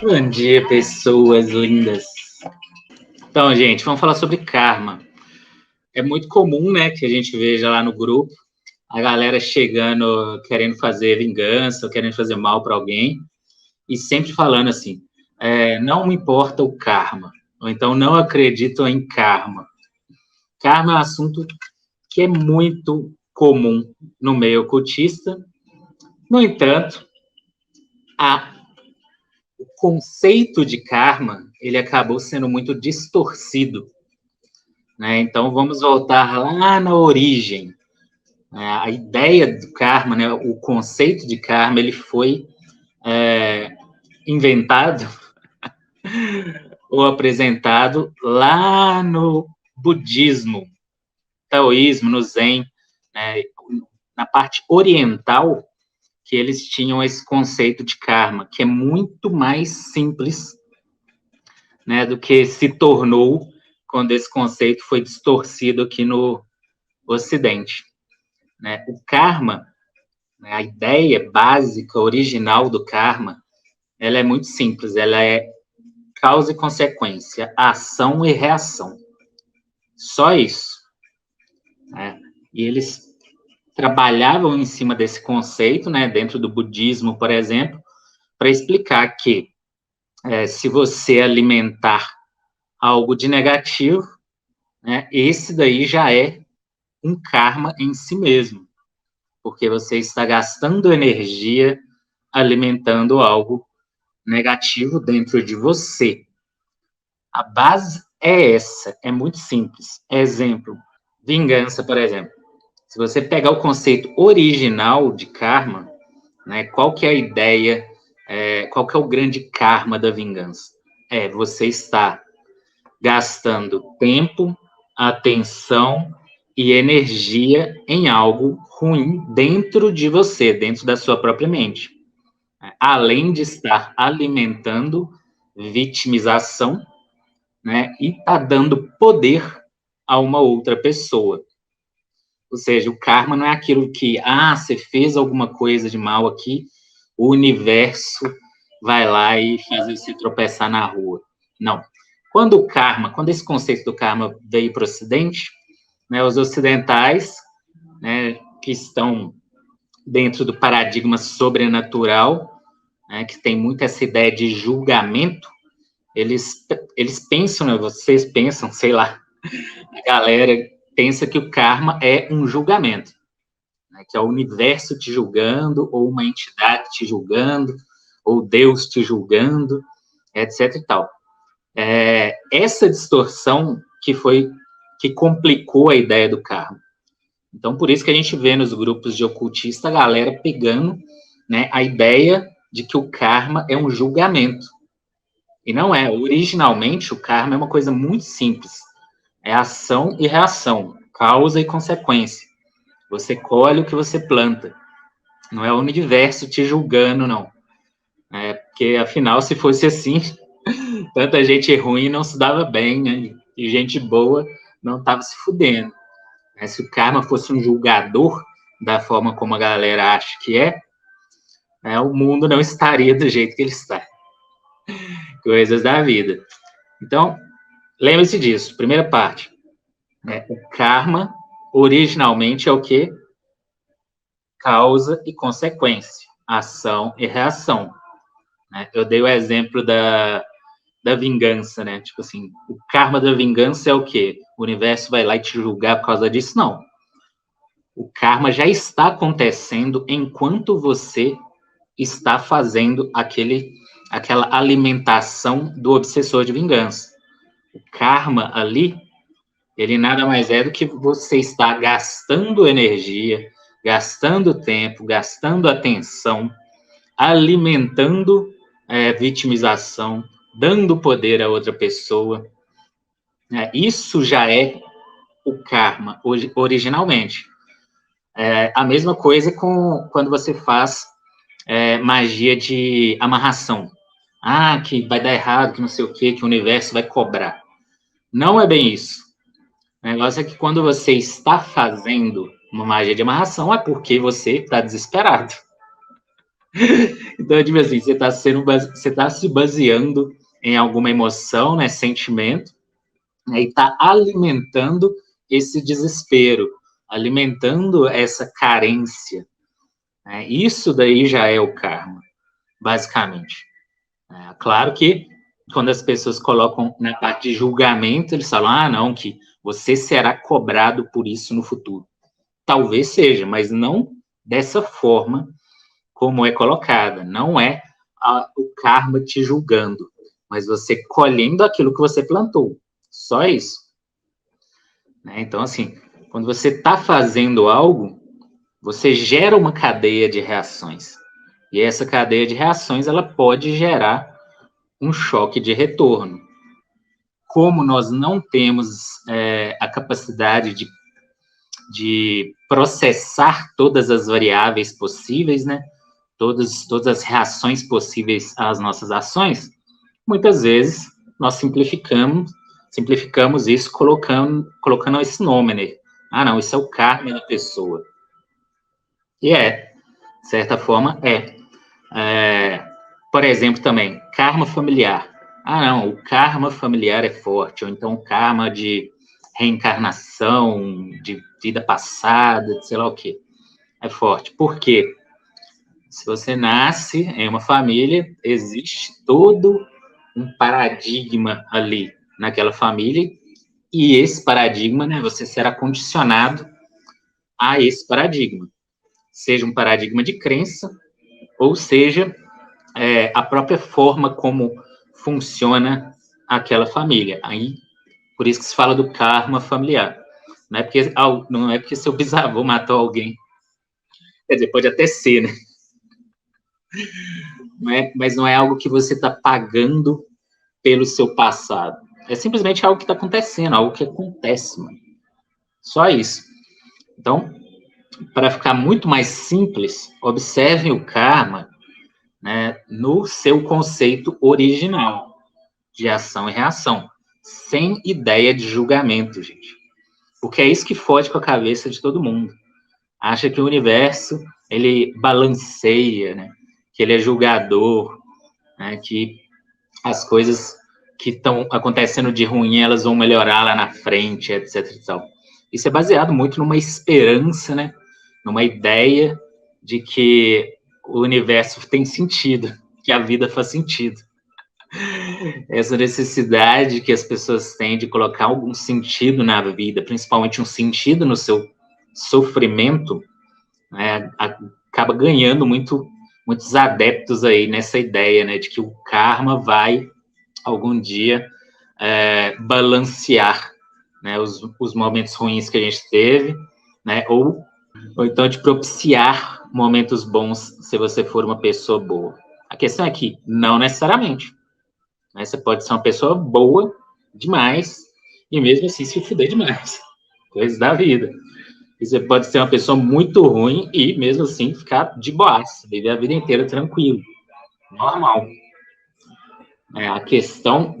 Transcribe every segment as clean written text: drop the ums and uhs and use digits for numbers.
Bom dia, pessoas lindas. Então, gente, vamos falar sobre karma. É muito comum, né, que a gente veja lá no grupo a galera chegando, querendo fazer vingança, ou querendo fazer mal para alguém, e sempre falando assim, não me importa o karma, ou então não acredito em karma. Karma é um assunto que é muito comum no meio ocultista. No entanto, o conceito de karma, ele acabou sendo muito distorcido, né? Então, vamos voltar lá na origem. A ideia do karma, né? O conceito de karma, ele foi inventado ou apresentado lá no budismo, taoísmo, no Zen, né? Na parte oriental, que eles tinham esse conceito de karma, que é muito mais simples, né, do que se tornou quando esse conceito foi distorcido aqui no Ocidente. Né? O karma, né, a ideia básica, original do karma, ela é muito simples, ela é causa e consequência, ação e reação. Só isso. Né? E eles trabalhavam em cima desse conceito, né, dentro do budismo, por exemplo, para explicar que se você alimentar algo de negativo, né, esse daí já é um karma em si mesmo, porque você está gastando energia alimentando algo negativo dentro de você. A base é essa, é muito simples. Exemplo, vingança, por exemplo. Se você pegar o conceito original de karma, né, qual que é a ideia, qual que é o grande karma da vingança? Você está gastando tempo, atenção e energia em algo ruim dentro de você, dentro da sua própria mente. Além de estar alimentando vitimização, né, e está dando poder a uma outra pessoa. Ou seja, o karma não é aquilo que, você fez alguma coisa de mal aqui, o universo vai lá e faz você tropeçar na rua. Não. Quando esse conceito do karma veio para o Ocidente, né, os ocidentais, né, que estão dentro do paradigma sobrenatural, né, que tem muito essa ideia de julgamento, eles pensam, né, vocês pensam, sei lá, a galera pensa que o karma é um julgamento, né, que é o universo te julgando, ou uma entidade te julgando, ou Deus te julgando, etc e tal. Essa distorção que complicou a ideia do karma. Então, por isso que a gente vê nos grupos de ocultista a galera pegando, né, a ideia de que o karma é um julgamento. E não é. Originalmente, o karma é uma coisa muito simples. É ação e reação, causa e consequência. Você colhe o que você planta. Não é o universo te julgando, não. Porque, afinal, se fosse assim, tanta gente ruim não se dava bem, né? E gente boa não estava se fudendo. Se o karma fosse um julgador da forma como a galera acha que o mundo não estaria do jeito que ele está. Coisas da vida. Então, lembre-se disso. Primeira parte. O karma, originalmente, é o quê? Causa e consequência. Ação e reação. Eu dei o exemplo da vingança, né? Tipo assim, o karma da vingança é o quê? O universo vai lá e te julgar por causa disso? Não. O karma já está acontecendo enquanto você está fazendo aquela alimentação do obsessor de vingança. O karma ali, ele nada mais é do que você está gastando energia, gastando tempo, gastando atenção, alimentando vitimização, dando poder a outra pessoa. Isso já é o karma, originalmente. A mesma coisa quando você faz magia de amarração. Que vai dar errado, que não sei o quê, que o universo vai cobrar. Não é bem isso. O negócio é que quando você está fazendo uma magia de amarração, é porque você está desesperado. Então, tipo assim, você tá se baseando em alguma emoção, né, sentimento, né, e está alimentando esse desespero, alimentando essa carência. Né? Isso daí já é o karma, basicamente. Claro que quando as pessoas colocam na parte de julgamento, eles falam, não, que você será cobrado por isso no futuro. Talvez seja, mas não dessa forma como é colocada. Não é o karma te julgando, mas você colhendo aquilo que você plantou. Só isso. Né? Então, assim, quando você está fazendo algo, você gera uma cadeia de reações. E essa cadeia de reações, ela pode gerar um choque de retorno. Como nós não temos a capacidade de processar todas as variáveis possíveis, né? Todas as reações possíveis às nossas ações, muitas vezes nós simplificamos isso colocando esse nome, né? Não, isso é o karma da pessoa. E de certa forma, por exemplo, também, karma familiar. Não, o karma familiar é forte, ou então o karma de reencarnação, de vida passada, de sei lá o quê, é forte. Por quê? Se você nasce em uma família, existe todo um paradigma ali naquela família, e esse paradigma, né, você será condicionado a esse paradigma. Seja um paradigma de crença, ou seja, a própria forma como funciona aquela família. Aí, por isso que se fala do karma familiar. Não é porque seu bisavô matou alguém. Quer dizer, pode até ser, né? Mas não é algo que você está pagando pelo seu passado. É simplesmente algo que está acontecendo, algo que acontece, mano. Só isso. Então, para ficar muito mais simples, observem o karma, né, no seu conceito original de ação e reação, sem ideia de julgamento, gente. Porque é isso que foge com a cabeça de todo mundo. Acha que o universo, ele balanceia, né, que ele é julgador, né, que as coisas que estão acontecendo de ruim, elas vão melhorar lá na frente, etc. E tal. Isso é baseado muito numa esperança, né? Numa ideia de que o universo tem sentido, que a vida faz sentido. Essa necessidade que as pessoas têm de colocar algum sentido na vida, principalmente um sentido no seu sofrimento, né, acaba ganhando muitos adeptos aí nessa ideia, né, de que o karma vai algum dia balancear, né, os momentos ruins que a gente teve, né, ou então de propiciar momentos bons se você for uma pessoa boa. A questão é que não necessariamente. Né, você pode ser uma pessoa boa demais e mesmo assim se fuder demais. Coisas da vida. E você pode ser uma pessoa muito ruim e mesmo assim ficar de boas, viver a vida inteira tranquilo. Normal. A questão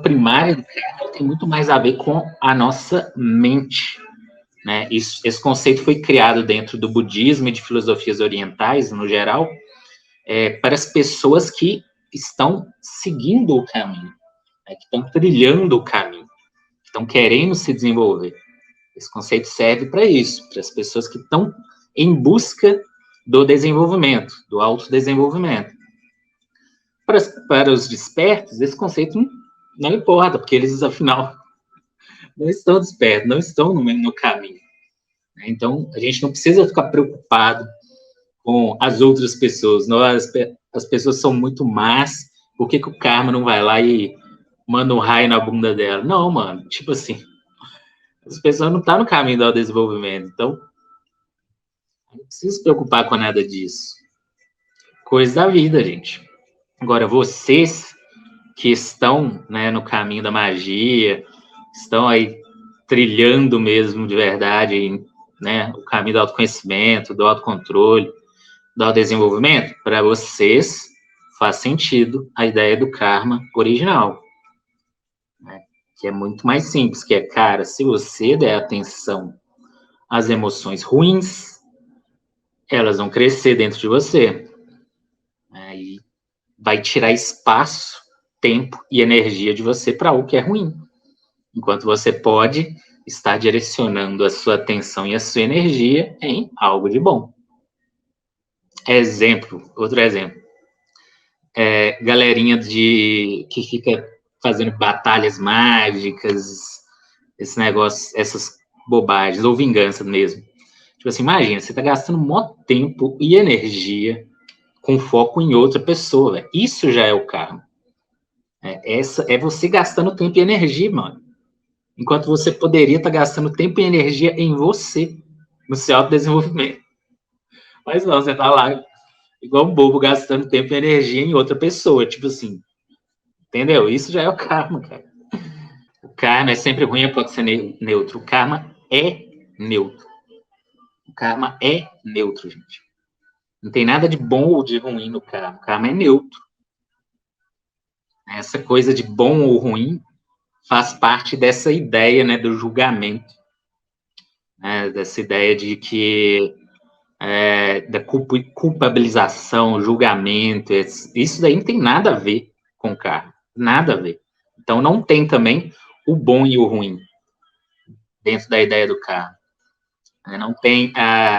primária do karma tem muito mais a ver com a nossa mente. Né? Esse conceito foi criado dentro do budismo e de filosofias orientais, no geral, para as pessoas que estão seguindo o caminho, né? Que estão trilhando o caminho, que estão querendo se desenvolver. Esse conceito serve para isso, para as pessoas que estão em busca do desenvolvimento, do autodesenvolvimento. Para os despertos, esse conceito não importa, porque eles, afinal, não estão despertos, não estão no caminho. Então, a gente não precisa ficar preocupado com as outras pessoas. As pessoas são muito más, por que o karma não vai lá e manda um raio na bunda dela? Não, mano, tipo assim, as pessoas não estão no caminho do desenvolvimento, então não precisa se preocupar com nada disso. Coisa da vida, gente. Agora, vocês que estão, né, no caminho da magia, estão aí trilhando mesmo de verdade, né, o caminho do autoconhecimento, do autocontrole, do autodesenvolvimento, para vocês faz sentido a ideia do karma original, né, que é muito mais simples, que é, cara, se você der atenção às emoções ruins, elas vão crescer dentro de você. Aí vai tirar espaço, tempo e energia de você para algo que é ruim. Enquanto você pode estar direcionando a sua atenção e a sua energia em algo de bom. Outro exemplo. Galerinha que fica fazendo batalhas mágicas, esse negócio, essas bobagens, ou vingança mesmo. Tipo assim, imagina, você tá gastando mó tempo e energia com foco em outra pessoa, véio. Isso já é o karma. É você gastando tempo e energia, mano. Enquanto você poderia estar gastando tempo e energia em você, no seu autodesenvolvimento. Mas não, você tá lá, igual um bobo, gastando tempo e energia em outra pessoa. Tipo assim, entendeu? Isso já é o karma, cara. O karma é sempre ruim, pode ser neutro. O karma é neutro. O karma é neutro, gente. Não tem nada de bom ou de ruim no karma. O karma é neutro. Essa coisa de bom ou ruim faz parte dessa ideia, né, do julgamento. Né, dessa ideia de que da culpabilização, julgamento, isso daí não tem nada a ver com o karma. Nada a ver. Então não tem também o bom e o ruim dentro da ideia do karma.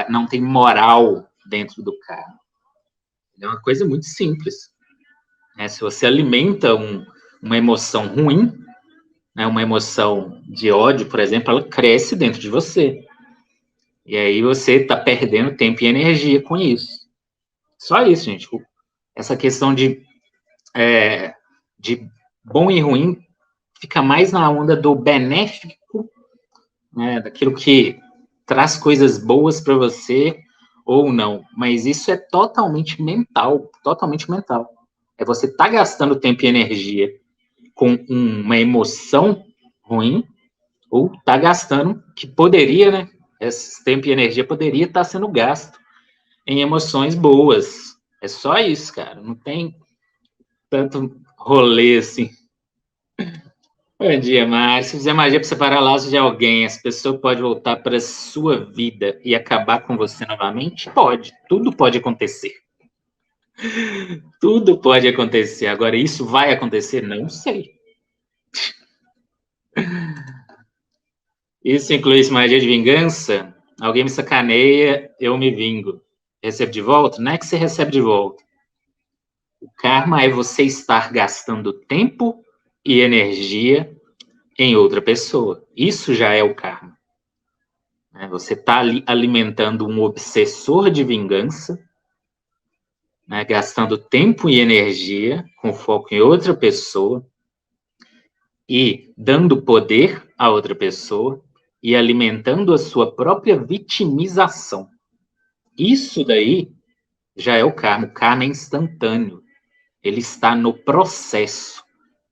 Não tem moral dentro do karma. É uma coisa muito simples. Se você alimenta uma emoção ruim, uma emoção de ódio, por exemplo, ela cresce dentro de você. E aí você está perdendo tempo e energia com isso. Só isso, gente. Essa questão de bom e ruim fica mais na onda do benéfico, né, daquilo que traz coisas boas para você ou não. Mas isso é totalmente mental, totalmente mental. É você estar gastando tempo e energia com uma emoção ruim ou tá gastando, que poderia, né? Esse tempo e energia poderia estar sendo gasto em emoções boas. É só isso, cara. Não tem tanto rolê assim. Bom dia, Márcio. Se fizer magia para separar laços de alguém, essa pessoa pode voltar para a sua vida e acabar com você novamente? Pode. Tudo pode acontecer. Tudo pode acontecer. Agora, isso vai acontecer? Não sei. Isso inclui magia de vingança? Alguém me sacaneia, eu me vingo. Recebo de volta? Não é que você recebe de volta. O karma é você estar gastando tempo e energia em outra pessoa. Isso já é o karma. Você está ali alimentando um obsessor de vingança, né, gastando tempo e energia com foco em outra pessoa e dando poder a outra pessoa e alimentando a sua própria vitimização. Isso daí já é o karma. O karma é instantâneo. Ele está no processo.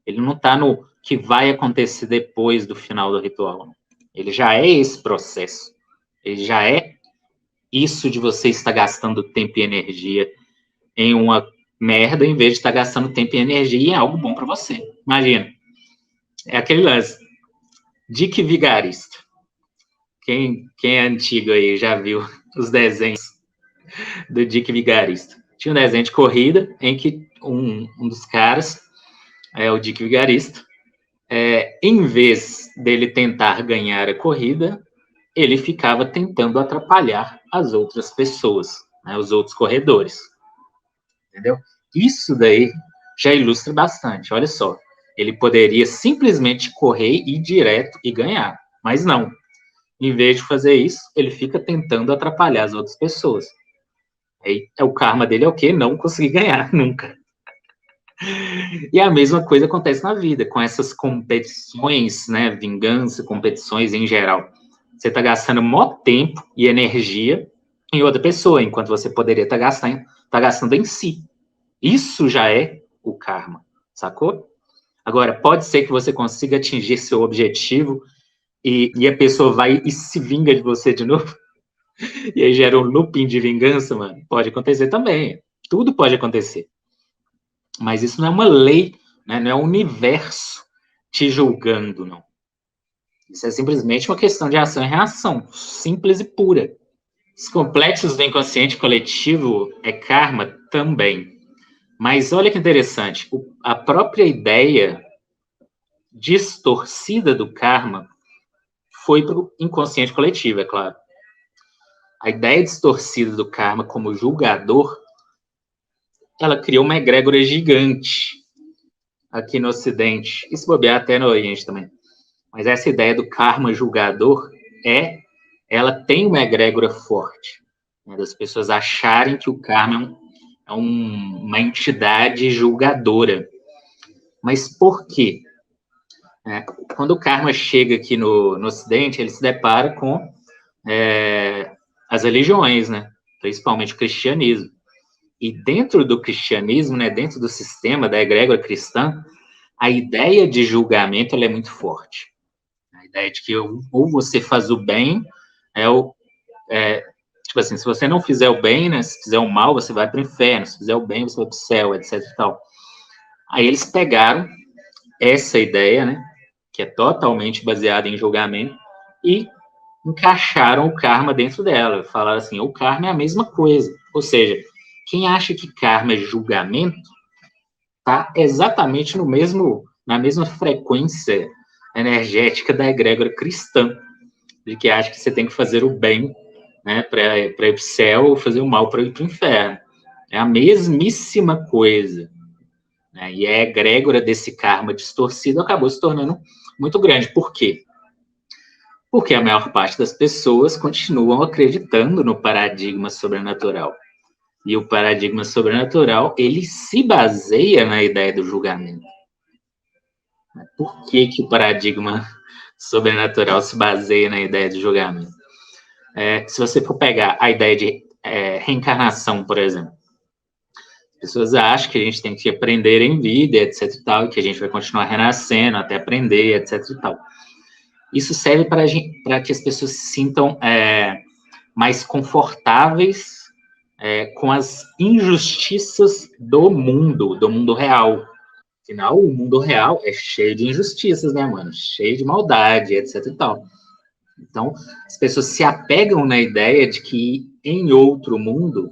Ele não está no que vai acontecer depois do final do ritual. Ele já é esse processo. Ele já é isso de você estar gastando tempo e energia em uma merda, em vez de estar gastando tempo e energia em algo bom para você. Imagina. É aquele lance. Dick Vigarista. Quem é antigo aí já viu os desenhos do Dick Vigarista. Tinha um desenho de corrida em que um dos caras, o Dick Vigarista, em vez dele tentar ganhar a corrida, ele ficava tentando atrapalhar as outras pessoas, né, os outros corredores. Entendeu? Isso daí já ilustra bastante. Olha só, ele poderia simplesmente correr, ir direto e ganhar, mas não. Em vez de fazer isso, ele fica tentando atrapalhar as outras pessoas. Aí, o karma dele é o quê? Não conseguir ganhar nunca. E a mesma coisa acontece na vida, com essas competições, né? Vingança, competições em geral. Você está gastando maior tempo e energia em outra pessoa, enquanto você poderia estar gastando em si. Isso já é o karma, sacou? Agora, pode ser que você consiga atingir seu objetivo e a pessoa vai e se vinga de você de novo. E aí gera um looping de vingança, mano. Pode acontecer também. Tudo pode acontecer. Mas isso não é uma lei, né? Não é o universo te julgando, não. Isso é simplesmente uma questão de ação e reação, simples e pura. Os complexos do inconsciente coletivo é karma também. Mas olha que interessante, a própria ideia distorcida do karma foi para o inconsciente coletivo, é claro. A ideia distorcida do karma como julgador, ela criou uma egrégora gigante aqui no Ocidente, e se bobear até no Oriente também. Mas essa ideia do karma julgador ela tem uma egrégora forte, né, das pessoas acharem que o karma é uma entidade julgadora. Mas por quê? Quando o karma chega aqui no Ocidente, ele se depara com as religiões, né? Principalmente o cristianismo. E dentro do cristianismo, né, dentro do sistema da egrégora cristã, a ideia de julgamento ela é muito forte. A ideia de que ou você faz o bem, tipo assim, se você não fizer o bem, né, se fizer o mal, você vai para o inferno, se fizer o bem, você vai para o céu, etc e tal. Aí eles pegaram essa ideia, né, que é totalmente baseada em julgamento, e encaixaram o karma dentro dela. Falaram assim, o karma é a mesma coisa. Ou seja, quem acha que karma é julgamento, está exatamente na mesma frequência energética da egrégora cristã, de que acha que você tem que fazer o bem, né, para ir para o céu, ou fazer o mal para ir para o inferno. É a mesmíssima coisa. Né? E a egrégora desse karma distorcido acabou se tornando muito grande. Por quê? Porque a maior parte das pessoas continuam acreditando no paradigma sobrenatural. E o paradigma sobrenatural, ele se baseia na ideia do julgamento. Por que o paradigma sobrenatural se baseia na ideia do julgamento? Se você for pegar a ideia de reencarnação, por exemplo, as pessoas acham que a gente tem que aprender em vida, etc e tal, e que a gente vai continuar renascendo até aprender, etc e tal. Isso serve para que as pessoas se sintam mais confortáveis com as injustiças do mundo real. Afinal, o mundo real é cheio de injustiças, né, mano? Cheio de maldade, etc e tal. Então, as pessoas se apegam na ideia de que em outro mundo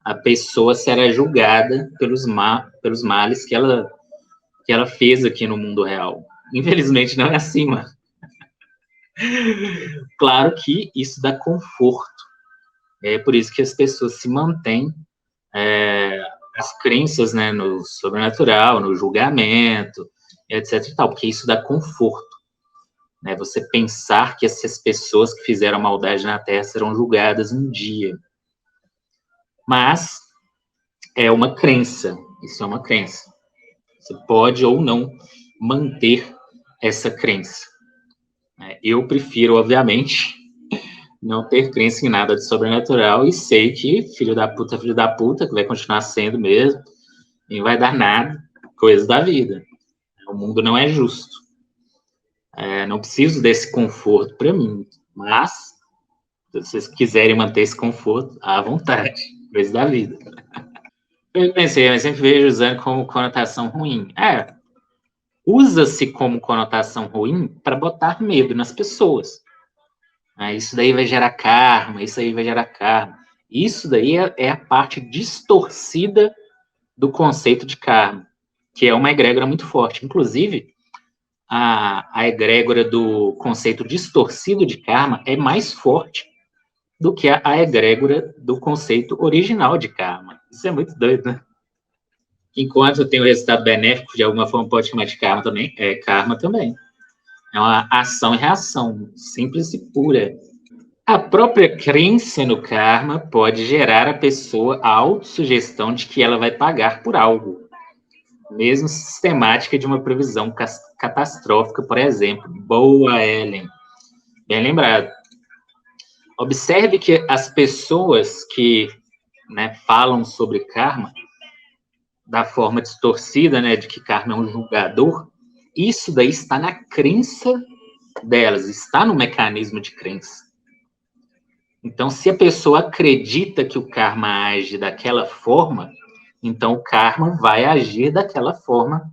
a pessoa será julgada pelos males que ela fez aqui no mundo real. Infelizmente, não é assim, mano. Claro que isso dá conforto. É por isso que as pessoas se mantêm as crenças, né, no sobrenatural, no julgamento, etc e tal, porque isso dá conforto. Né, você pensar que essas pessoas que fizeram maldade na Terra serão julgadas um dia. Mas é uma crença, isso é uma crença. Você pode ou não manter essa crença. Eu prefiro, obviamente, não ter crença em nada de sobrenatural e sei que filho da puta, que vai continuar sendo mesmo, e não vai dar nada, coisa da vida. O mundo não é justo. Não preciso desse conforto para mim, mas se vocês quiserem manter esse conforto, à vontade, coisa da vida. Eu pensei, eu sempre vejo usando como conotação ruim. Usa-se como conotação ruim para botar medo nas pessoas. Isso daí vai gerar karma, isso aí vai gerar karma. Isso daí é a parte distorcida do conceito de karma, que é uma egrégora muito forte. Inclusive, a egrégora do conceito distorcido de karma é mais forte do que a egrégora do conceito original de karma. Isso é muito doido, né? Enquanto tem o resultado benéfico, de alguma forma pode chamar de karma também, é karma também. É uma ação e reação, simples e pura. A própria crença no karma pode gerar a pessoa a autossugestão de que ela vai pagar por algo, mesmo sistemática de uma previsão catastrófica, por exemplo. Boa, Ellen. Bem lembrado. Observe que as pessoas que, né, falam sobre karma da forma distorcida, né, de que karma é um julgador, isso daí está na crença delas, está no mecanismo de crença. Então, se a pessoa acredita que o karma age daquela forma, então o karma vai agir daquela forma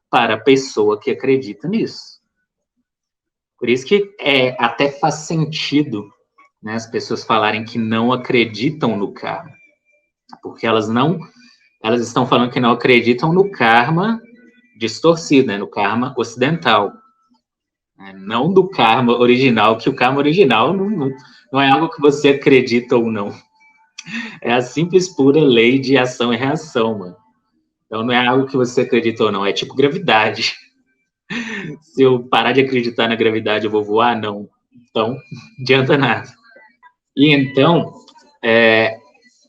para a pessoa que acredita nisso. Por isso que até faz sentido, né, as pessoas falarem que não acreditam no karma, porque elas não elas estão falando que não acreditam no karma distorcido, né, no karma ocidental. Não do karma original, que o karma original não é algo que você acredita ou não. É a simples, pura lei de ação e reação, mano. Então não é algo que você acredita ou não, é tipo gravidade. Se eu parar de acreditar na gravidade, eu vou voar? Não. Então, não adianta nada. E então,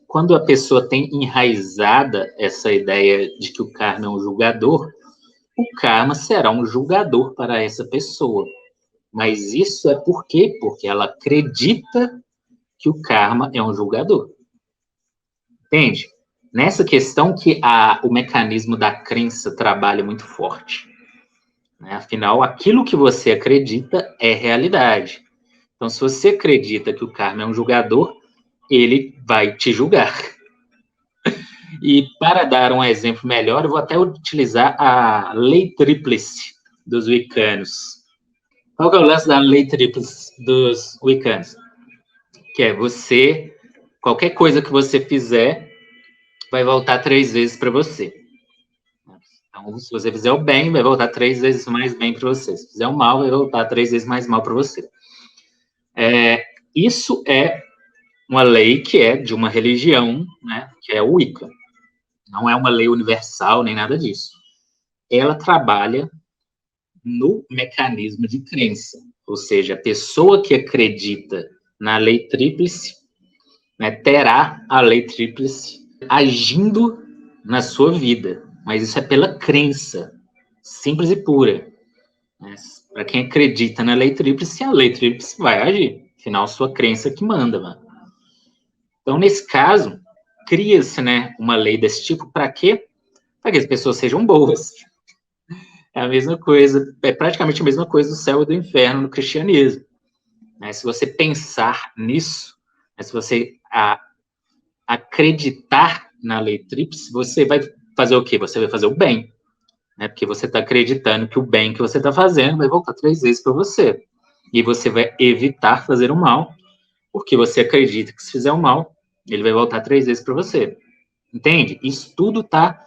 quando a pessoa tem enraizada essa ideia de que o karma é um julgador, o karma será um julgador para essa pessoa. Mas isso é por quê? Porque ela acredita que o karma é um julgador. Entende? Nessa questão que o mecanismo da crença trabalha muito forte. Né? Afinal, aquilo que você acredita é realidade. Então, se você acredita que o karma é um julgador, ele vai te julgar. E para dar um exemplo melhor, eu vou até utilizar a lei tríplice dos wiccanos. Qual que é o lance da lei tríplice dos wiccanos? Que é qualquer coisa que você fizer, vai voltar 3 vezes para você. Então, se você fizer o bem, vai voltar 3 vezes mais bem para você. Se fizer o mal, vai voltar 3 vezes mais mal para você. Isso é uma lei que é de uma religião, né, que é o Wicca. Não é uma lei universal, nem nada disso. Ela trabalha no mecanismo de crença. Ou seja, a pessoa que acredita na lei tríplice, né, terá a lei tríplice agindo na sua vida. Mas isso é pela crença, simples e pura. Né? Para quem acredita na lei tríplice, a lei tríplice vai agir. Afinal, sua crença que manda, mano. Então, nesse caso, cria-se, né, uma lei desse tipo para quê? Para que as pessoas sejam boas. É a mesma coisa, é praticamente a mesma coisa do céu e do inferno no cristianismo. Né? Se você pensar nisso, né, se você acreditar na lei tríplice, você vai fazer o quê? Você vai fazer o bem. Né? Porque você está acreditando que o bem que você está fazendo vai voltar 3 vezes para você. E você vai evitar fazer o mal, porque você acredita que se fizer o mal, ele vai voltar 3 vezes para você. Entende? Isso tudo está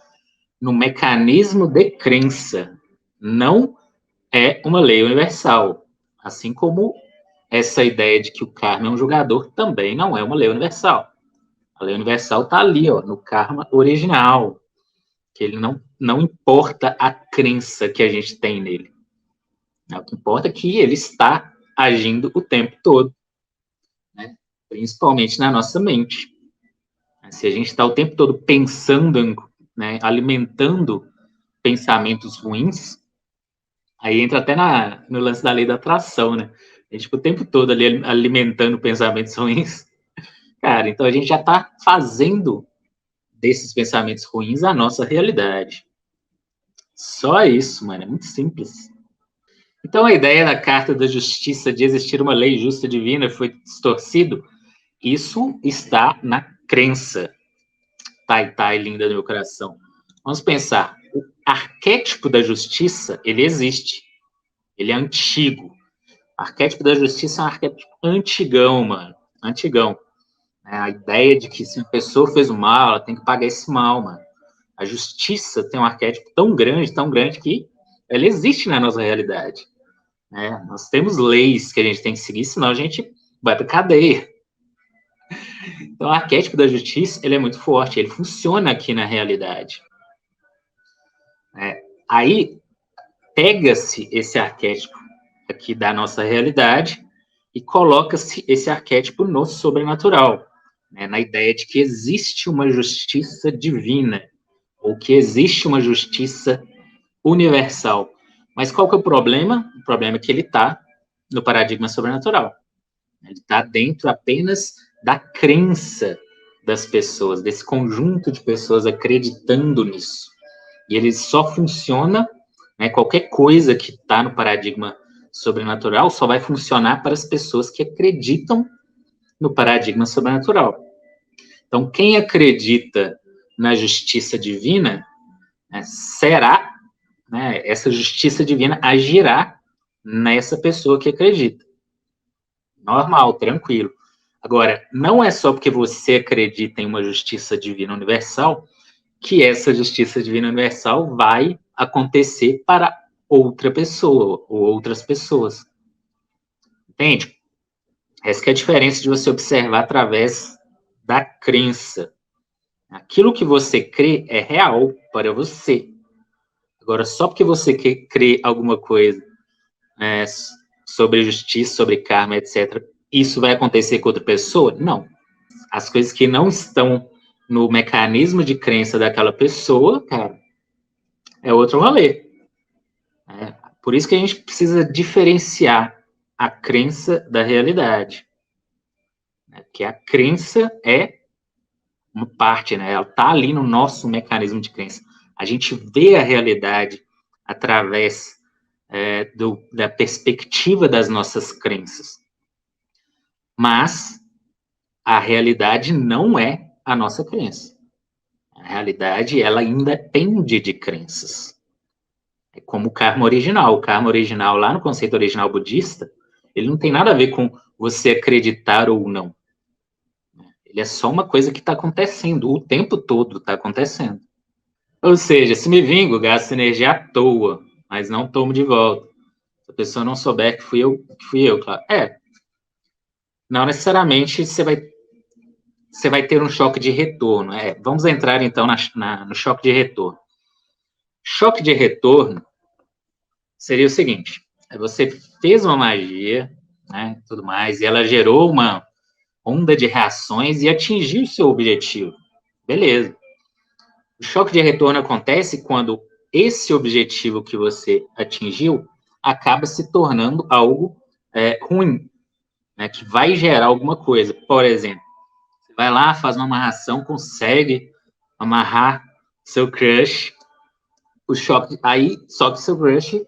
no mecanismo de crença. Não é uma lei universal. Assim como essa ideia de que o karma é um julgador também não é uma lei universal. A lei universal está ali, ó, no karma original, que ele não importa a crença que a gente tem nele. O que importa é que ele está agindo o tempo todo, né? Principalmente na nossa mente. Se a gente está o tempo todo pensando, né, alimentando pensamentos ruins, aí entra até no lance da lei da atração, né? A gente fica o tempo todo ali alimentando pensamentos ruins. Cara, então a gente já está fazendo desses pensamentos ruins a nossa realidade. Só isso, mano, é muito simples. Então a ideia da Carta da Justiça de existir uma lei justa divina foi distorcido. Isso está na crença. Tai, linda do meu coração. Vamos pensar. O arquétipo da justiça, ele existe. Ele é antigo. O arquétipo da justiça é um arquétipo antigão, mano. Antigão. A ideia de que se uma pessoa fez o mal, ela tem que pagar esse mal, mano. A justiça tem um arquétipo tão grande, que ela existe na nossa realidade. Nós temos leis que a gente tem que seguir, senão a gente vai para cadeia. Então, o arquétipo da justiça, ele é muito forte, ele funciona aqui na realidade. Aí, pega-se esse arquétipo aqui da nossa realidade e coloca-se esse arquétipo no sobrenatural, né, na ideia de que existe uma justiça divina, ou que existe uma justiça universal. Mas qual que é o problema? O problema é que ele está no paradigma sobrenatural. Ele está dentro apenas da crença das pessoas, desse conjunto de pessoas acreditando nisso. E ele só funciona, né, qualquer coisa que está no paradigma sobrenatural só vai funcionar para as pessoas que acreditam no paradigma sobrenatural. Então, quem acredita na justiça divina, né, será, né, essa justiça divina agirá nessa pessoa que acredita. Normal, tranquilo. Agora, não é só porque você acredita em uma justiça divina universal que essa justiça divina universal vai acontecer para outra pessoa ou outras pessoas. Entende? Essa que é a diferença de você observar através da crença. Aquilo que você crê é real para você. Agora, só porque você crê alguma coisa sobre justiça, sobre karma, etc., isso vai acontecer com outra pessoa? Não. As coisas que não estão no mecanismo de crença daquela pessoa, cara, é outro rolê. Por isso que a gente precisa diferenciar a crença da realidade. Porque a crença é uma parte, né? Ela está ali no nosso mecanismo de crença. A gente vê a realidade através da perspectiva das nossas crenças. Mas a realidade não é a nossa crença. A realidade, ela independe de crenças. É como o karma original. O karma original, lá no conceito original budista, ele não tem nada a ver com você acreditar ou não. Ele é só uma coisa que está acontecendo, o tempo todo está acontecendo. Ou seja, se me vingo, gasto energia à toa, mas não tomo de volta. Se a pessoa não souber que fui eu, claro. Não necessariamente você vai ter um choque de retorno. Vamos entrar, então, no choque de retorno. Choque de retorno seria o seguinte, você fez uma magia, né, tudo mais, e ela gerou uma onda de reações e atingiu o seu objetivo. Beleza. O choque de retorno acontece quando esse objetivo que você atingiu acaba se tornando algo ruim, né, que vai gerar alguma coisa. Por exemplo, você vai lá, faz uma amarração, consegue amarrar seu crush, o choque, aí, só que seu crush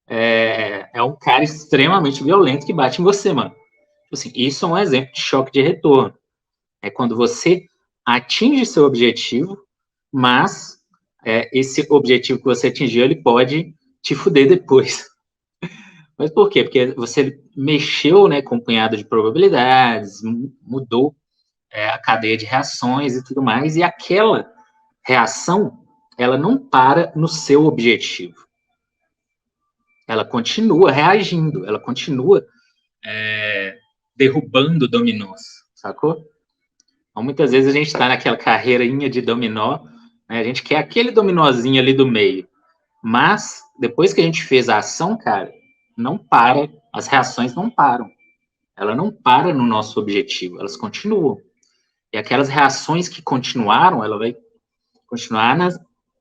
é um cara extremamente violento que bate em você, mano. Assim, isso é um exemplo de choque de retorno. É quando você atinge seu objetivo, mas esse objetivo que você atingiu, ele pode te fuder depois. Mas por quê? Porque você mexeu, né, com um punhado de probabilidades, mudou a cadeia de reações e tudo mais, e aquela reação, ela não para no seu objetivo. Ela continua reagindo, ela continua derrubando dominós, sacou? Então, muitas vezes a gente está naquela carreirinha de dominó, né, a gente quer aquele dominózinho ali do meio, mas depois que a gente fez a ação, cara, não para, as reações não param. Ela não para no nosso objetivo, elas continuam. E aquelas reações que continuaram, ela vai continuar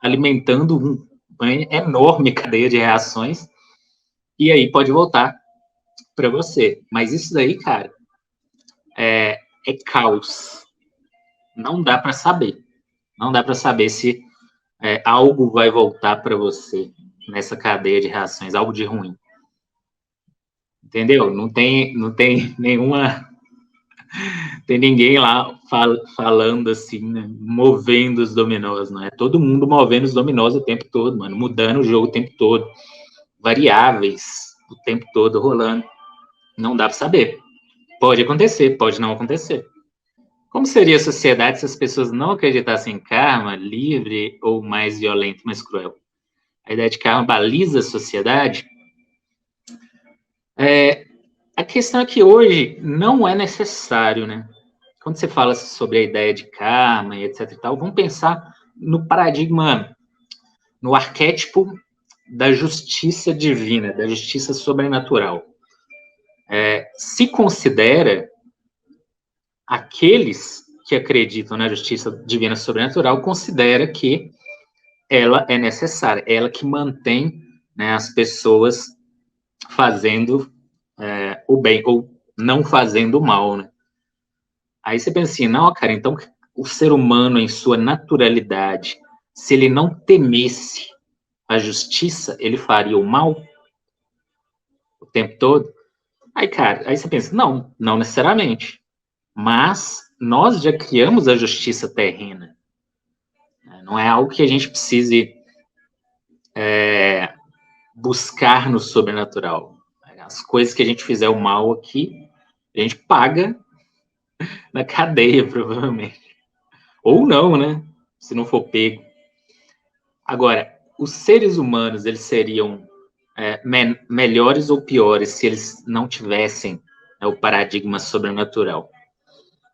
alimentando uma enorme cadeia de reações, e aí pode voltar para você. Mas isso daí, cara, é caos. Não dá para saber. Não dá para saber se algo vai voltar para você nessa cadeia de reações, algo de ruim. Entendeu? Não tem nenhuma. Tem ninguém lá falando assim, né? Movendo os dominós, não é? Todo mundo movendo os dominós o tempo todo, mano, mudando o jogo o tempo todo, variáveis o tempo todo rolando. Não dá para saber. Pode acontecer, pode não acontecer. Como seria a sociedade se as pessoas não acreditassem em karma livre ou mais violento, mais cruel? A ideia de karma baliza a sociedade? A questão é que hoje não é necessário, né? Quando você fala sobre a ideia de karma e etc e tal, vamos pensar no paradigma, no arquétipo da justiça divina, da justiça sobrenatural. Se considera aqueles que acreditam na justiça divina sobrenatural, considera que ela é necessária, ela que mantém, né, as pessoas fazendo o bem, ou não fazendo o mal, né? Aí você pensa assim, não, cara, então o ser humano em sua naturalidade, se ele não temesse a justiça, ele faria o mal o tempo todo? Aí, cara, aí você pensa, não necessariamente. Mas nós já criamos a justiça terrena. Não é algo que a gente precise buscar no sobrenatural. As coisas que a gente fizer o mal aqui, a gente paga na cadeia, provavelmente. Ou não, né? Se não for pego. Agora, os seres humanos, eles seriam melhores ou piores se eles não tivessem, né, o paradigma sobrenatural?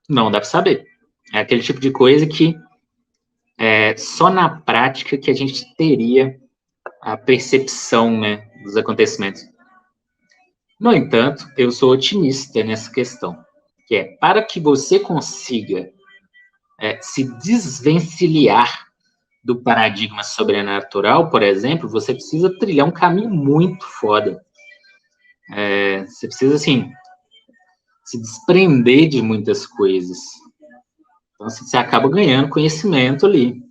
Não dá para saber. É aquele tipo de coisa que só na prática que a gente teria a percepção, né, dos acontecimentos. No entanto, eu sou otimista nessa questão, que é para que você consiga se desvencilhar do paradigma sobrenatural, por exemplo, você precisa trilhar um caminho muito foda. Você precisa, assim, se desprender de muitas coisas. Então, assim, você acaba ganhando conhecimento ali.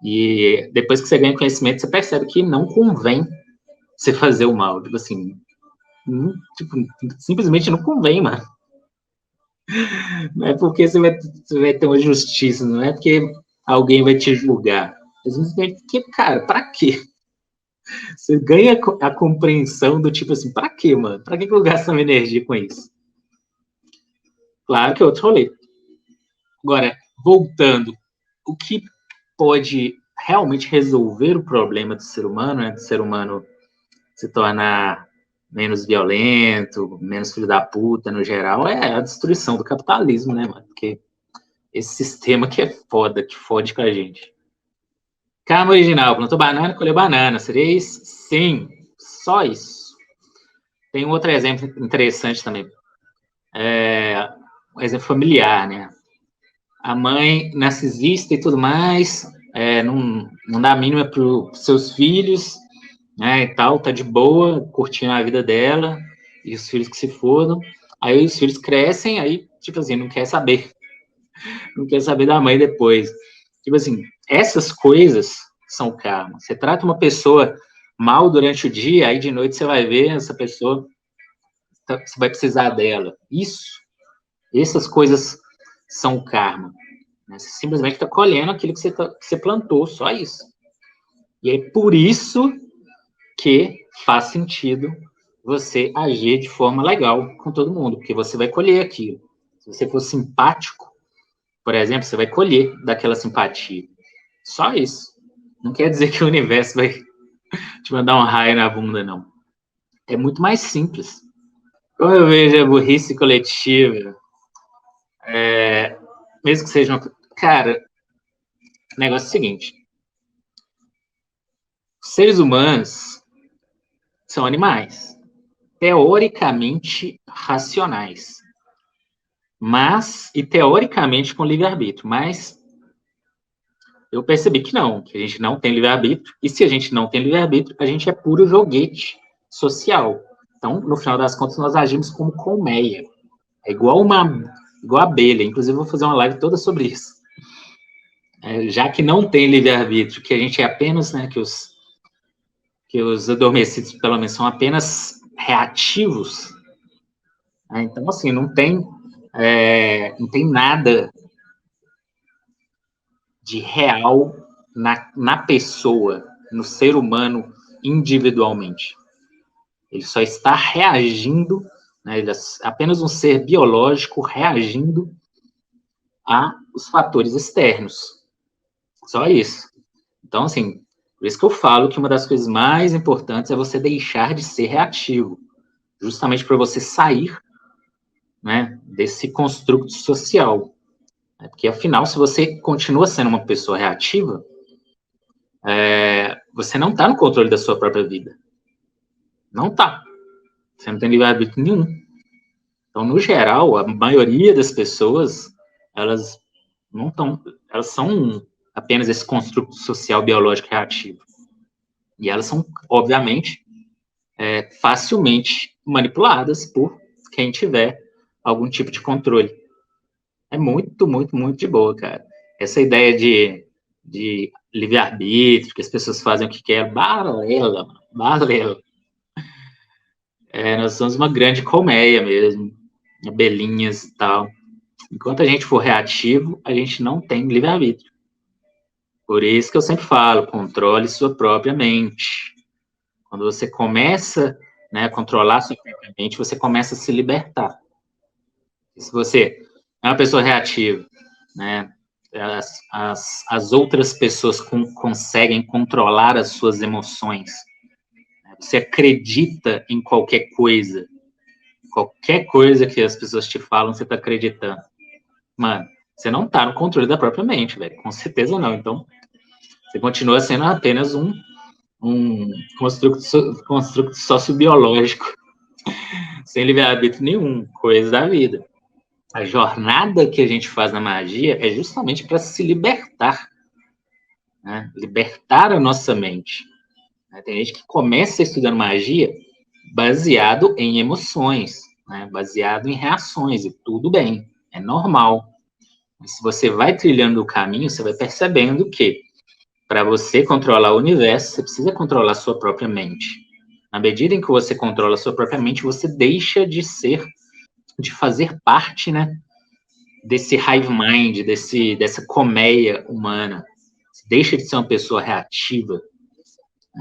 E depois que você ganha conhecimento, você percebe que não convém você fazer o mal. Tipo assim, simplesmente não convém, mano. Não é porque você vai ter uma justiça, não é porque alguém vai te julgar. É simplesmente porque, cara, pra quê? Você ganha a compreensão do tipo assim, pra quê, mano? Pra que eu gasto minha energia com isso? Claro que é outro rolê. Agora, voltando, o que pode realmente resolver o problema do ser humano, né? Do ser humano se tornar menos violento, menos filho da puta no geral, é a destruição do capitalismo, né, mano? Porque esse sistema que é foda, que fode com a gente. Karma original, plantou banana, colheu banana. Seria isso? Sim, só isso. Tem um outro exemplo interessante também. Um exemplo familiar, né? A mãe narcisista e tudo mais, não dá a mínima para os seus filhos, né, e tal, tá de boa, curtindo a vida dela, e os filhos que se fodam. Aí os filhos crescem, aí, tipo assim, não quer saber da mãe depois. Tipo assim, essas coisas são karma. Você trata uma pessoa mal durante o dia, aí de noite você vai ver essa pessoa, você vai precisar dela. Essas coisas são karma. Né? Você simplesmente está colhendo aquilo que você plantou, só isso. E é por isso que faz sentido você agir de forma legal com todo mundo, porque você vai colher aquilo. Se você for simpático, por exemplo, você vai colher daquela simpatia. Só isso. Não quer dizer que o universo vai te mandar um raio na bunda, não. É muito mais simples. Como eu vejo a burrice coletiva, mesmo que seja uma... Cara, o negócio é o seguinte. Seres humanos são animais, teoricamente racionais, e teoricamente com livre-arbítrio, mas eu percebi que não, que a gente não tem livre-arbítrio, e se a gente não tem livre-arbítrio, a gente é puro joguete social. Então, no final das contas, nós agimos como colmeia. É igual abelha, inclusive vou fazer uma live toda sobre isso. Já que não tem livre-arbítrio, que a gente é apenas, né, que os adormecidos, pelo menos, são apenas reativos, né? Então, assim, não tem nada de real na pessoa, no ser humano individualmente. Ele só está reagindo, né, ele é apenas um ser biológico reagindo aos fatores externos. Só isso. Então, assim, por isso que eu falo que uma das coisas mais importantes é você deixar de ser reativo, justamente para você sair, né, desse construto social. Porque, afinal, se você continua sendo uma pessoa reativa, você não está no controle da sua própria vida. Não está. Você não tem livre-arbítrio nenhum. Então, no geral, a maioria das pessoas, elas não estão, elas são apenas esse construto social biológico reativo. E elas são, obviamente, facilmente manipuladas por quem tiver algum tipo de controle. É muito, muito, muito de boa, cara. Essa ideia de livre-arbítrio, que as pessoas fazem o que querem, balela, mano, balela. Nós somos uma grande colmeia mesmo, abelhinhas e tal. Enquanto a gente for reativo, a gente não tem livre-arbítrio. Por isso que eu sempre falo, controle sua própria mente. Quando você começa, né, a controlar sua própria mente, você começa a se libertar. E se você é uma pessoa reativa, né, as outras pessoas conseguem controlar as suas emoções. Você acredita em qualquer coisa que as pessoas te falam, você está acreditando. Mano, você não está no controle da própria mente, velho. Com certeza não. Então, você continua sendo apenas um construto sociobiológico, sem livre-arbítrio nenhum, coisa da vida. A jornada que a gente faz na magia é justamente para se libertar, né? Libertar a nossa mente. Tem gente que começa estudando magia baseado em emoções, né? Baseado em reações, e tudo bem, é normal. Mas se você vai trilhando o caminho, você vai percebendo que para você controlar o universo, você precisa controlar a sua própria mente. Na medida em que você controla a sua própria mente, você deixa de fazer parte, né, desse hive mind, dessa colmeia humana. Você deixa de ser uma pessoa reativa.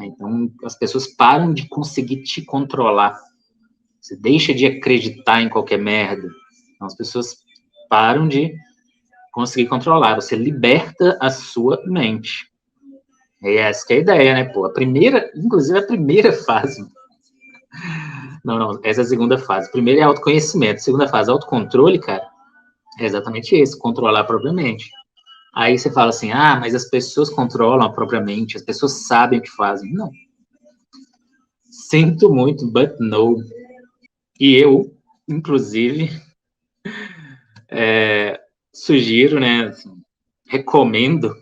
Então, as pessoas param de conseguir te controlar. Você deixa de acreditar em qualquer merda. Então, as pessoas param de conseguir controlar. Você liberta a sua mente. E essa que é a ideia, né, pô? Inclusive a primeira fase. Não, essa é a segunda fase. A primeira é autoconhecimento. A segunda fase, autocontrole, cara, é exatamente isso, controlar a própria mente. Aí você fala assim, mas as pessoas controlam a própria mente, as pessoas sabem o que fazem. Não. Sinto muito, but no. E eu, inclusive, sugiro, né, assim, recomendo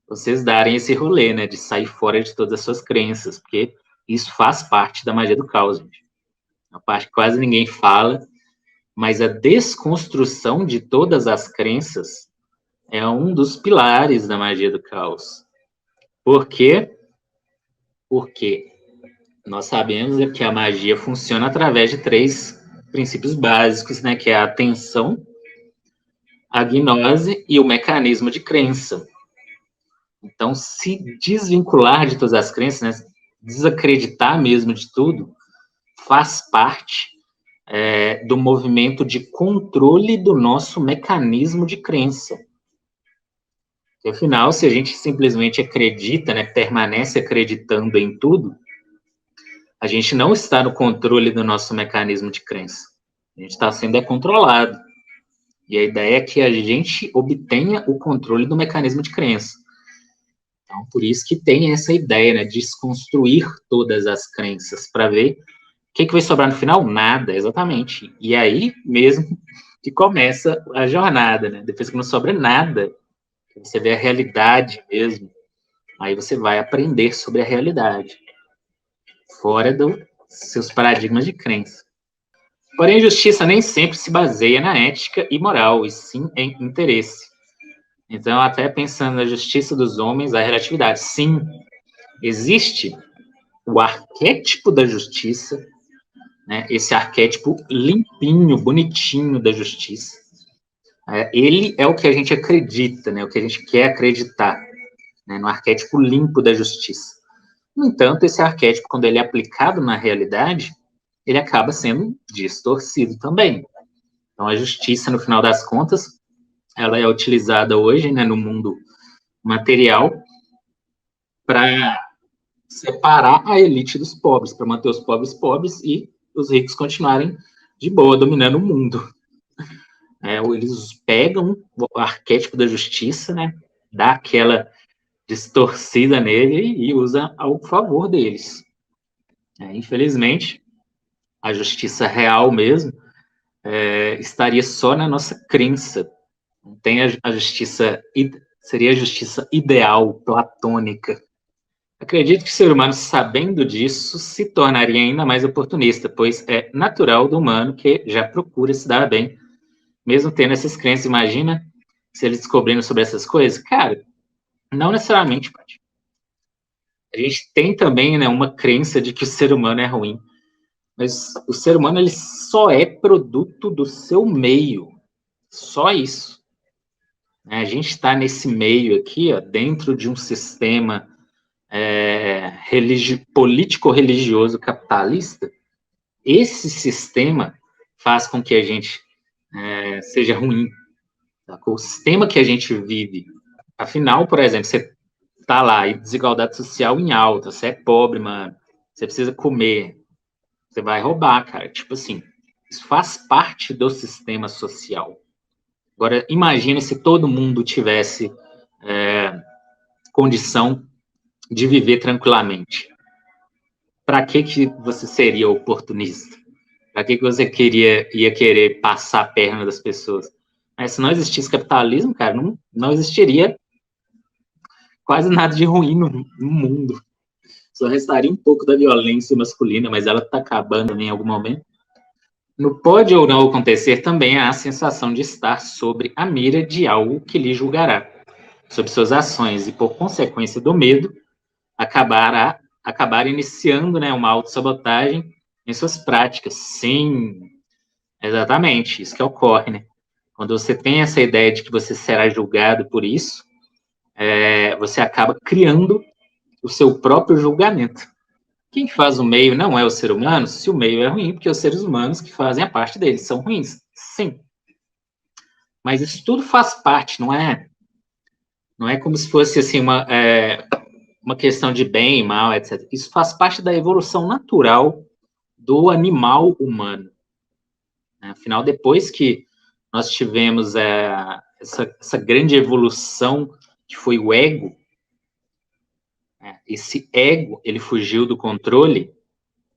vocês darem esse rolê, né, de sair fora de todas as suas crenças, porque isso faz parte da magia do caos, gente. Uma parte que quase ninguém fala, mas a desconstrução de todas as crenças é um dos pilares da magia do caos. Por quê? Porque nós sabemos que a magia funciona através de 3 princípios básicos, né, que é a atenção, a gnose e o mecanismo de crença. Então, se desvincular de todas as crenças, né, desacreditar mesmo de tudo, faz parte do movimento de controle do nosso mecanismo de crença. E, afinal, se a gente simplesmente acredita, né, permanece acreditando em tudo, a gente não está no controle do nosso mecanismo de crença. A gente está sendo controlado. E a ideia é que a gente obtenha o controle do mecanismo de crença. Então, por isso que tem essa ideia, né, de desconstruir todas as crenças, para ver o que vai sobrar no final? Nada, exatamente. E aí mesmo que começa a jornada, né? Depois que não sobra nada, você vê a realidade mesmo, aí você vai aprender sobre a realidade, fora dos seus paradigmas de crença. Porém, a justiça nem sempre se baseia na ética e moral, e sim em interesse. Então, até pensando na justiça dos homens, a relatividade. Sim, existe o arquétipo da justiça, né? Esse arquétipo limpinho, bonitinho da justiça. Ele é o que a gente acredita, né? O que a gente quer acreditar, né? No arquétipo limpo da justiça. No entanto, esse arquétipo, quando ele é aplicado na realidade, ele acaba sendo distorcido também. Então, a justiça, no final das contas, ela é utilizada hoje, né, no mundo material para separar a elite dos pobres, para manter os pobres pobres e os ricos continuarem de boa, dominando o mundo. Eles pegam o arquétipo da justiça, né, dá aquela distorcida nele e usa ao favor deles. Infelizmente, a justiça real mesmo estaria só na nossa crença. Não tem a justiça, seria a justiça ideal, platônica. Acredito que o ser humano, sabendo disso, se tornaria ainda mais oportunista, pois é natural do humano que já procura se dar bem, mesmo tendo essas crenças. Imagina se eles descobrindo sobre essas coisas. Cara, não necessariamente, Paty. A gente tem também, né, uma crença de que o ser humano é ruim, mas o ser humano ele só é produto do seu meio, só isso. A gente está nesse meio aqui, ó, dentro de um sistema político-religioso capitalista. Esse sistema faz com que a gente seja ruim. O sistema que a gente vive, afinal, por exemplo, você tá lá, e desigualdade social em alta, você é pobre, mano, você precisa comer, você vai roubar, cara. Tipo assim, isso faz parte do sistema social. Agora, imagine se todo mundo tivesse condição de viver tranquilamente. Para que você seria oportunista? Para que você ia querer passar a perna das pessoas? Mas se não existisse capitalismo, cara, não existiria quase nada de ruim no mundo. Só restaria um pouco da violência masculina, mas ela está acabando em algum momento. No pode ou não acontecer também há a sensação de estar sobre a mira de algo que lhe julgará, sobre suas ações e, por consequência do medo, acabar iniciando, né, uma autossabotagem em suas práticas. Sim, exatamente, isso que ocorre, né? Quando você tem essa ideia de que você será julgado por isso, você acaba criando o seu próprio julgamento. Quem faz o meio não é o ser humano, se o meio é ruim, porque os seres humanos que fazem a parte deles são ruins. Sim. Mas isso tudo faz parte, não é? Não é como se fosse assim uma questão de bem e mal, etc. Isso faz parte da evolução natural do animal humano. Afinal, depois que nós tivemos essa grande evolução que foi o ego, esse ego, ele fugiu do controle,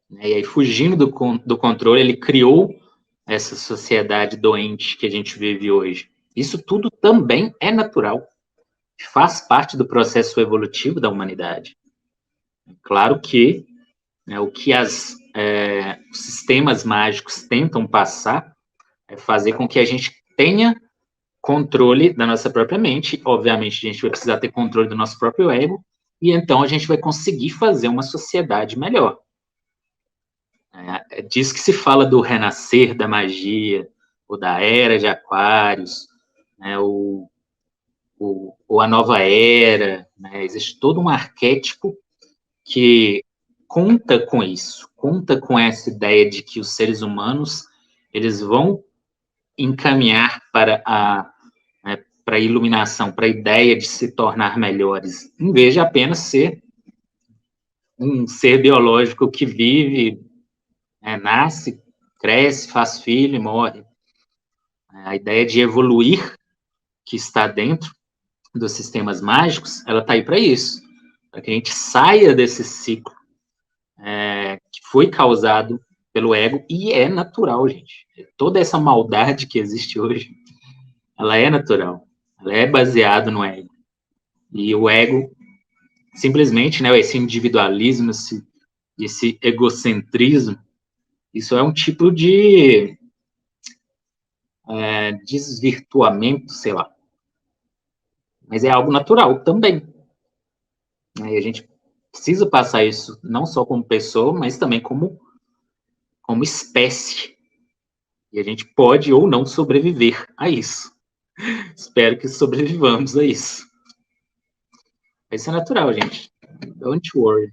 né, e aí fugindo do controle, ele criou essa sociedade doente que a gente vive hoje. Isso tudo também é natural, faz parte do processo evolutivo da humanidade. Claro que o que os sistemas mágicos tentam passar é fazer com que a gente tenha controle da nossa própria mente. Obviamente, a gente vai precisar ter controle do nosso próprio ego, e então a gente vai conseguir fazer uma sociedade melhor. Diz que se fala do renascer da magia, ou da era de Aquários, né, ou a nova era, né, existe todo um arquétipo que conta com isso, conta com essa ideia de que os seres humanos eles vão encaminhar para a iluminação, para a ideia de se tornar melhores, em vez de apenas ser um ser biológico que vive, nasce, cresce, faz filho e morre. A ideia de evoluir que está dentro dos sistemas mágicos, ela está aí para isso, para que a gente saia desse ciclo que foi causado pelo ego, e é natural, gente. Toda essa maldade que existe hoje, ela é natural, ela é baseada no ego. E o ego, simplesmente, né, esse individualismo, esse egocentrismo, isso é um tipo de desvirtuamento, sei lá. Mas é algo natural também. E a gente precisa passar isso não só como pessoa, mas também como espécie. E a gente pode ou não sobreviver a isso. Espero que sobrevivamos a isso. Isso é natural, gente. Don't worry.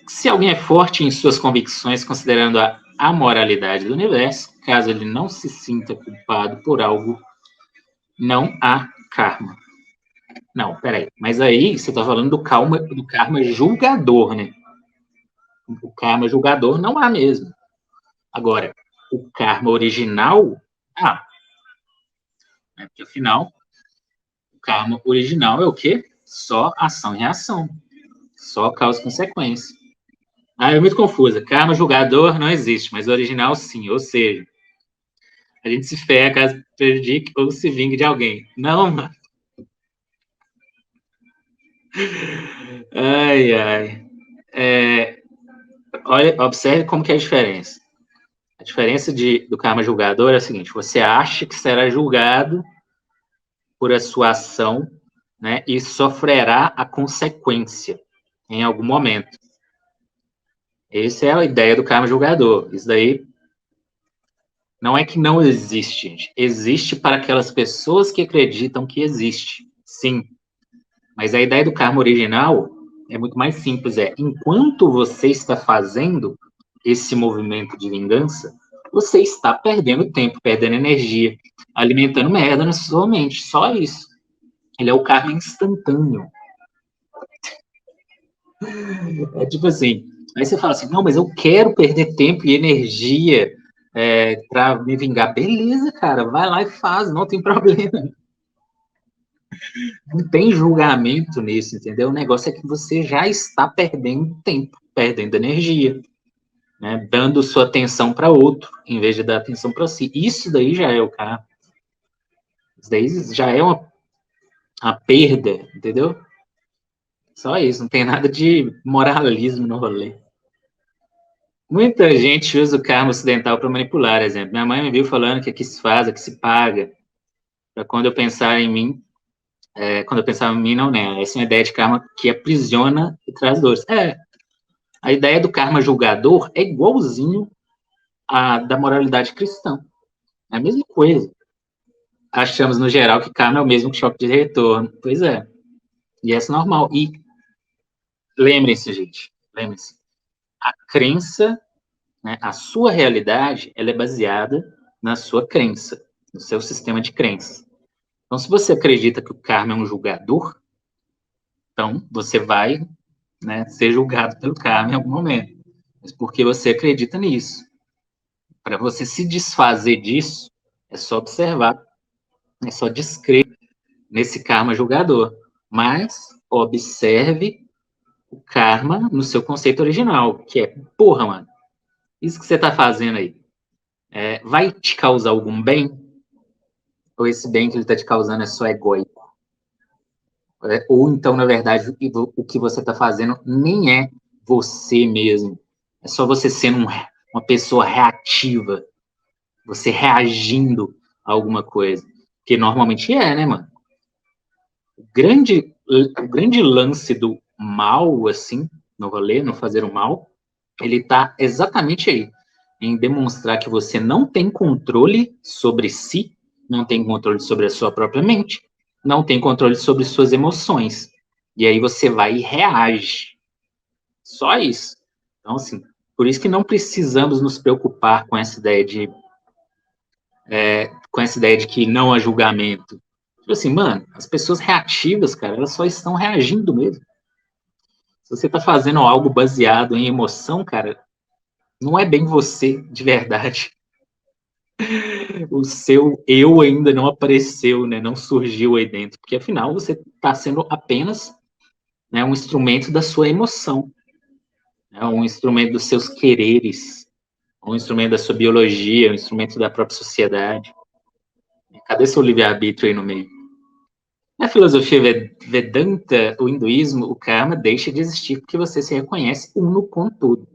Se alguém é forte em suas convicções, considerando a amoralidade do universo, caso ele não se sinta culpado por algo, não há karma. Não, peraí. Mas aí você está falando do karma julgador, né? O karma julgador não há mesmo. Agora, o karma original, porque afinal, o karma original é o quê? Só ação e reação. Só causa e consequência. É muito confusa. Karma julgador não existe, mas original sim. Ou seja, a gente se ferra caso prejudique ou se vingue de alguém. Não, mano. Ai, ai. Olha, observe como que é a diferença. A diferença do karma julgador é a seguinte: você acha que será julgado por a sua ação, né, e sofrerá a consequência em algum momento. Essa é a ideia do karma julgador. Isso daí não é que não existe, gente. Existe para aquelas pessoas que acreditam que existe, sim. Mas a ideia do karma original é muito mais simples. Enquanto você está fazendo esse movimento de vingança, você está perdendo tempo, perdendo energia. alimentando merda na sua mente, só isso. Ele é o karma instantâneo. É tipo assim, aí você fala assim, não, mas eu quero perder tempo e energia para me vingar. Beleza, cara, vai lá e faz, não tem problema. Não tem julgamento nisso, entendeu? O negócio é que você já está perdendo tempo, perdendo energia, né? Dando sua atenção para outro, em vez de dar atenção para si. Isso daí já é o karma. Isso daí já é uma perda, entendeu? Só isso, não tem nada de moralismo no rolê. Muita gente usa o karma ocidental para manipular, exemplo. Minha mãe me viu falando que aqui se faz, aqui se paga. Para quando eu pensar em mim, quando eu pensava em mim, não, né? Essa é uma ideia de karma que aprisiona e traz dores. A ideia do karma julgador é igualzinho à da moralidade cristã. É a mesma coisa. Achamos, no geral, que karma é o mesmo que choque de retorno. Pois é. E essa é normal. E lembrem-se, gente, lembrem-se, a crença, né, a sua realidade, ela é baseada na sua crença, no seu sistema de crenças. Então, se você acredita que o karma é um julgador, então você vai, né, ser julgado pelo karma em algum momento. Mas porque você acredita nisso. Para você se desfazer disso, é só observar, é só descrever nesse karma julgador. Mas observe o karma no seu conceito original, que é, porra, mano, isso que você tá fazendo aí, vai te causar algum bem? Ou esse bem que ele tá te causando é só egóico? Ou então, na verdade, o que você tá fazendo nem é você mesmo. É só você sendo uma pessoa reativa, você reagindo a alguma coisa. Que normalmente né, mano? O grande lance do mal, assim, no rolê, no fazer o mal, ele está exatamente aí, em demonstrar que você não tem controle sobre si, não tem controle sobre a sua própria mente, não tem controle sobre suas emoções. E aí você vai e reage. Só isso. Então, assim, por isso que não precisamos nos preocupar com essa ideia de que não há julgamento. Tipo assim, mano, as pessoas reativas, cara, elas só estão reagindo mesmo. Se você tá fazendo algo baseado em emoção, cara, não é bem você de verdade. O seu eu ainda não apareceu, né? Não surgiu aí dentro, porque afinal você está sendo apenas, né, um instrumento da sua emoção, né, um instrumento dos seus quereres, um instrumento da sua biologia, um instrumento da própria sociedade. Cadê seu livre-arbítrio aí no meio? Na filosofia Vedanta, o hinduísmo, o karma deixa de existir porque você se reconhece uno com tudo.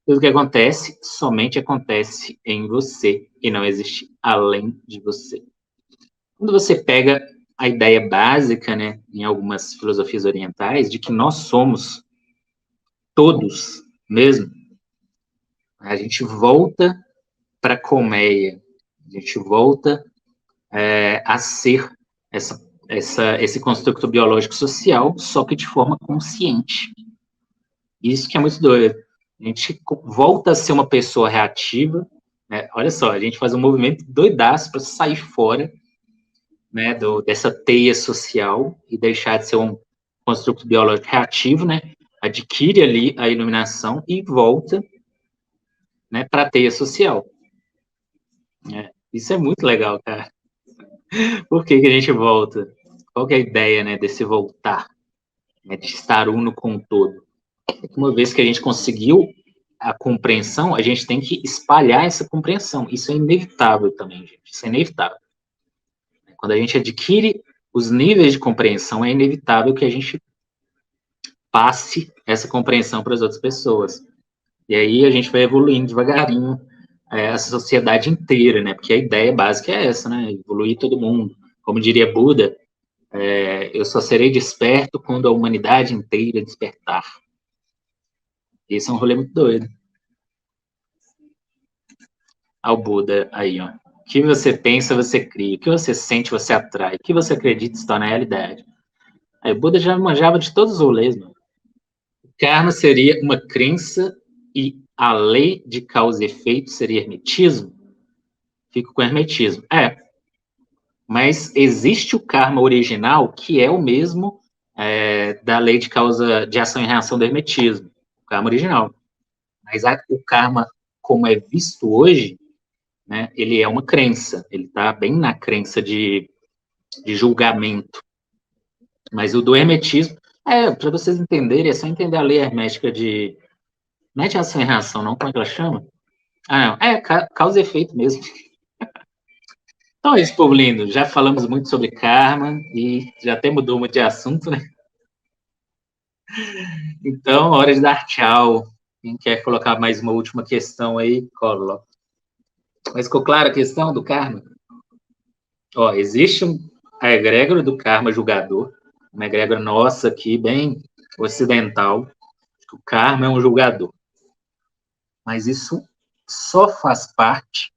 Tudo que acontece somente acontece em você e não existe além de você. Quando você pega a ideia básica, né, em algumas filosofias orientais, de que nós somos todos mesmo, a gente volta para a colmeia, a gente volta a ser esse construto biológico social, só que de forma consciente. Isso que é muito doido. A gente volta a ser uma pessoa reativa, né? Olha só, a gente faz um movimento doidaço para sair fora, né, dessa teia social e deixar de ser um construto biológico reativo, né? Adquire ali a iluminação e volta, né, para a teia social. Isso é muito legal, cara. Por que a gente volta? Qual que é a ideia, né, desse voltar, né, de estar uno com o todo? Uma vez que a gente conseguiu a compreensão, a gente tem que espalhar essa compreensão. Isso é inevitável também, gente. Isso é inevitável. Quando a gente adquire os níveis de compreensão, é inevitável que a gente passe essa compreensão para as outras pessoas. E aí a gente vai evoluindo devagarinho a sociedade inteira, né? Porque a ideia básica é essa, né? Evoluir todo mundo. Como diria Buda, eu só serei desperto quando a humanidade inteira despertar. Esse é um rolê muito doido. Ao Buda aí, ó. O que você pensa, você cria. O que você sente, você atrai. O que você acredita se torna realidade. Aí o Buda já manjava de todos os rolês, mano. O karma seria uma crença e a lei de causa e efeito seria hermetismo? Fico com hermetismo. Mas existe o karma original, que é o mesmo da lei de causa de ação e reação do hermetismo, o karma original. Mas o karma, como é visto hoje, né, ele é uma crença, ele está bem na crença de julgamento. Mas o do hermetismo, para vocês entenderem, é só entender a lei hermética de. Não é de ação e reação, não? Como é que ela chama? Ah, não. Causa e efeito mesmo. Então é isso, povo lindo. Já falamos muito sobre karma e já até mudou muito de assunto, né? Então, hora de dar tchau. Quem quer colocar mais uma última questão aí, coloca. Mas ficou clara a questão do karma? Ó, existe a egrégora do karma julgador, uma egrégora nossa aqui, bem ocidental, que o karma é um julgador. Mas isso só faz parte,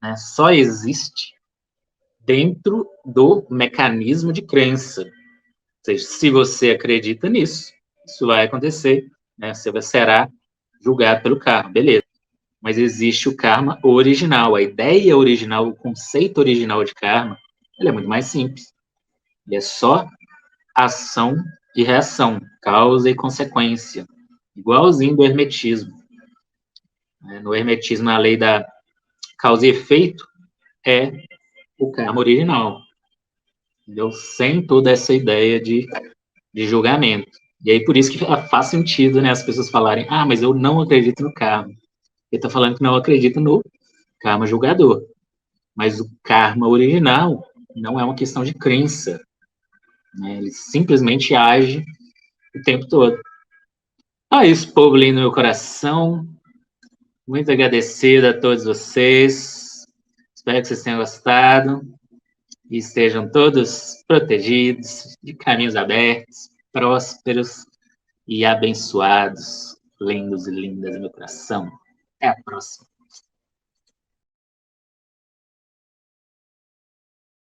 né, só existe dentro do mecanismo de crença. Ou seja, se você acredita nisso, isso vai acontecer, né, você será julgado pelo karma, beleza. Mas existe o karma original, a ideia original, o conceito original de karma, ele é muito mais simples. Ele é só ação e reação, causa e consequência, igualzinho do hermetismo. No hermetismo, a lei da causa e efeito é o karma original, entendeu? Sem toda essa ideia de julgamento. E aí, por isso que faz sentido, né, as pessoas falarem, mas eu não acredito no karma. Ele está falando que não acredita no karma julgador. Mas o karma original não é uma questão de crença, né? Ele simplesmente age o tempo todo. É isso, povo lindo do meu coração. Muito agradecido a todos vocês. Espero que vocês tenham gostado e estejam todos protegidos, de caminhos abertos, prósperos e abençoados, lindos e lindas do meu coração. Até a próxima.